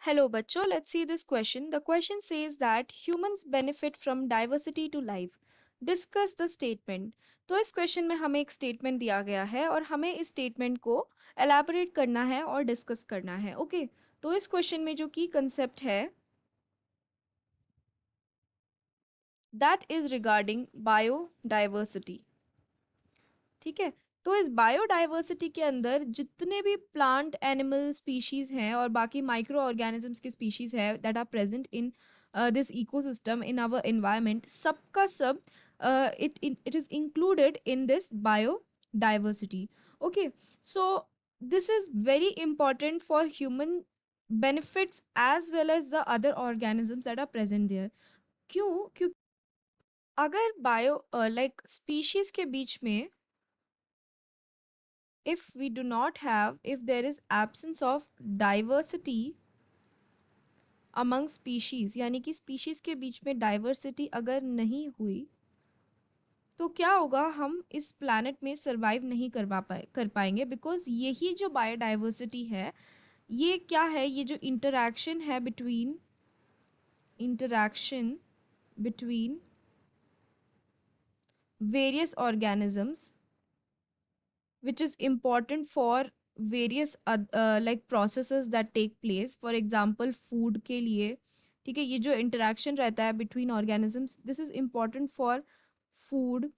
Hello, बच्चों. Let's see this question. The question says that humans benefit from diversity to life. Discuss the statement. तो इस question में हमें एक statement दिया गया है और हमें इस स्टेटमेंट को एलैबोरेट करना है और डिस्कस करना है. ओके, तो इस क्वेश्चन में जो की कंसेप्ट है दैट इज रिगार्डिंग बायोडाइवर्सिटी. ठीक है, तो इस बायोडाइवर्सिटी के अंदर जितने भी प्लांट एनिमल स्पीशीज हैं और बाकी माइक्रो ऑर्गेनिजम्स के स्पीशीज है that are present in this ecosystem in our environment, सबका सब it is included in this biodiversity. Okay, so this is very important for human benefits as well as the other organisms that are present there. क्यों? क्योंकि अगर bio like species के बीच में if we do not have, if there is absence of diversity among species, यानी कि species के बीच में diversity अगर नहीं हुई तो क्या होगा, हम इस planet में survive नहीं कर पाएंगे. बिकॉज यही जो बायोडाइवर्सिटी है, ये क्या है, ये जो interaction between various organisms which is important for various like processes that take place. For example, food के लिए, ठीक है, ये जो interaction रहता है between organisms, this is important for food.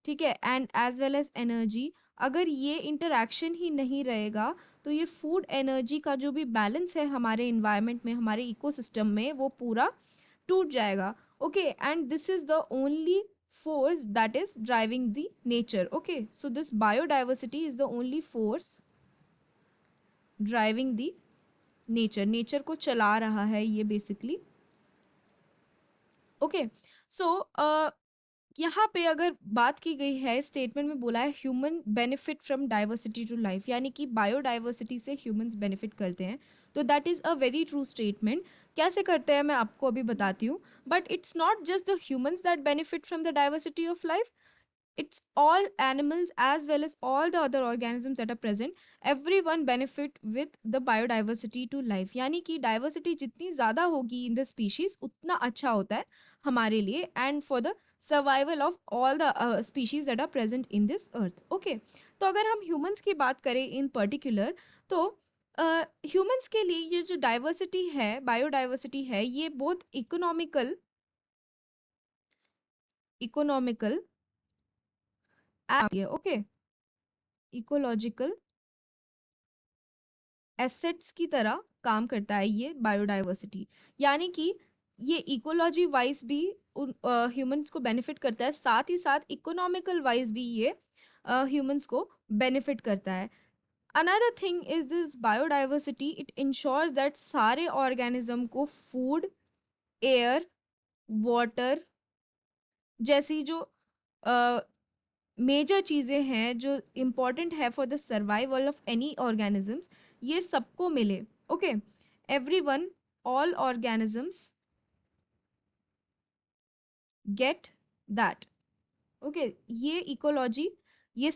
ठीक है, and as well as energy. अगर ये interaction ही नहीं रहेगा तो ये food energy का जो भी balance है हमारे environment में, हमारे ecosystem में, वो पूरा टूट जाएगा. Okay, and this is the only force that is driving the nature. Okay, so this biodiversity is the only force driving the nature को चला रहा है ये basically. Okay, so यहाँ पे अगर बात की गई है, स्टेटमेंट में बोला है human benefit from diversity to life, यानी कि बायोडाइवर्सिटी से ह्यूमंस बेनिफिट करते हैं. तो that is a very true statement. कैसे करते हैं मैं आपको अभी बताती हूँ. But it's not just the humans that benefit from the diversity of life, it's all animals as well as all the other organisms that are present. Everyone benefit with the biodiversity to life. यानी कि diversity जितनी ज्यादा होगी in the species उतना अच्छा होता है हमारे लिए and for the survival of all the species that are present in this earth. Okay, तो अगर हम ह्यूमंस की बात करें इन पर्टिकुलर, तो ह्यूमंस के लिए ये जो डाइवर्सिटी है, बायोडाइवर्सिटी है, ये बहुत इकोनॉमिकल ओके, इकोलॉजिकल एसेट्स की तरह काम करता है ये बायोडाइवर्सिटी. यानी कि ये इकोलॉजी वाइज भी ह्यूमंस को बेनिफिट करता है, साथ ही साथ इकोनॉमिकल वाइज भी ये ह्यूमंस को बेनिफिट करता है. Another thing is this biodiversity, it ensures that सारे ऑर्गेनिज्म को फूड, एयर, वाटर जैसी जो मेजर चीजें हैं जो इम्पोर्टेंट है for the survival of any organisms, ये सबको मिले. Okay, everyone, all organisms get that. Okay, ये इकोलॉजी, ये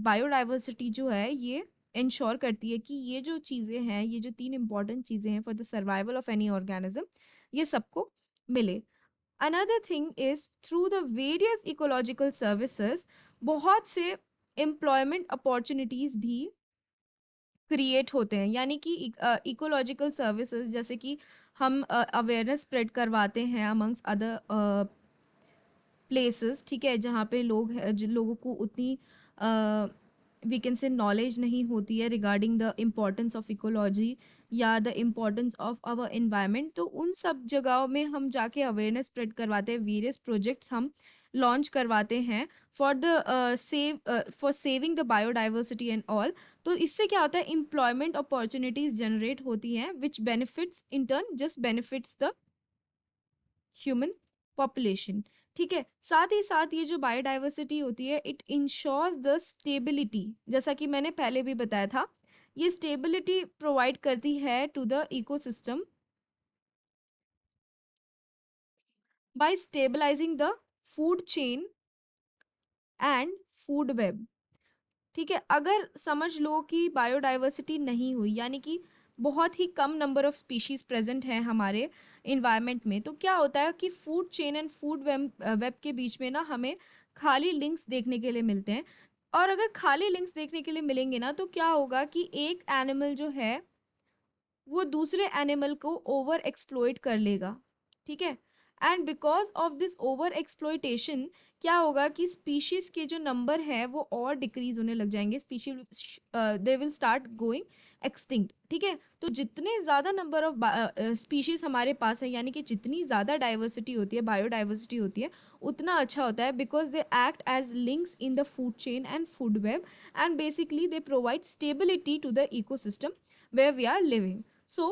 बायोडाइवर्सिटी जो है ये इंश्योर करती है कि ये जो चीजें हैं, ये जो तीन इंपॉर्टेंट चीजें हैं for the survival of any organism, ये सबको मिले. Another thing is through the various ecological services, बहुत से employment opportunities भी क्रिएट होते हैं. यानी कि इकोलॉजिकल सर्विसेज जैसे कि हम अवेयरनेस स्प्रेड करवाते हैं अमंग्स अदर प्लेसेस, ठीक है, जहाँ पे लोग जिन लोगों को उतनी वी कैन से नॉलेज नहीं होती है regarding the importance of ecology या the importance of our environment, तो उन सब जगहों में हम जाके अवेयरनेस स्प्रेड करवाते हैं, वेरियस प्रोजेक्ट्स हम लॉन्च करवाते हैं for the for saving the biodiversity and all. तो इससे क्या होता है, एम्प्लॉयमेंट अपॉर्चुनिटीज जनरेट होती हैं which benefits in turn just benefits the human population. ठीक है, साथ ही साथ ये जो बायोडाइवर्सिटी होती है, इट इंश्योर्स द स्टेबिलिटी. जैसा कि मैंने पहले भी बताया था, ये स्टेबिलिटी प्रोवाइड करती है to the ecosystem by stabilising the food chain and food web. ठीक है, अगर समझ लो कि बायोडाइवर्सिटी नहीं हुई, यानी कि बहुत ही कम नंबर ऑफ स्पीशीज प्रेजेंट है हमारे इन्वायरमेंट में, तो क्या होता है कि food chain and food web के बीच में ना हमें खाली लिंक्स देखने के लिए मिलते हैं। और अगर खाली लिंक्स देखने के लिए मिलेंगे ना, तो क्या होगा कि एक एनिमल जो है वो दूसरे एनिमल को ओवर एक्सप्लॉइट कर लेगा, ठीक है। And because of this over exploitation क्या होगा कि स्पीशीज के जो नंबर है वो और डिक्रीज होने लग जाएंगे, species they will start going extinct, ठीक है। तो जितने ज्यादा नंबर ऑफ स्पीशीज हमारे पास है, यानी कि जितनी ज्यादा डाइवर्सिटी होती है, बायोडाइवर्सिटी होती है, उतना अच्छा होता है, because they act as links in the food chain and food web, and basically they provide stability to the ecosystem where we are living. So,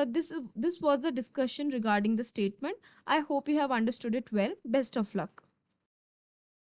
this was the discussion regarding the statement. I hope you have understood it well. Best of luck.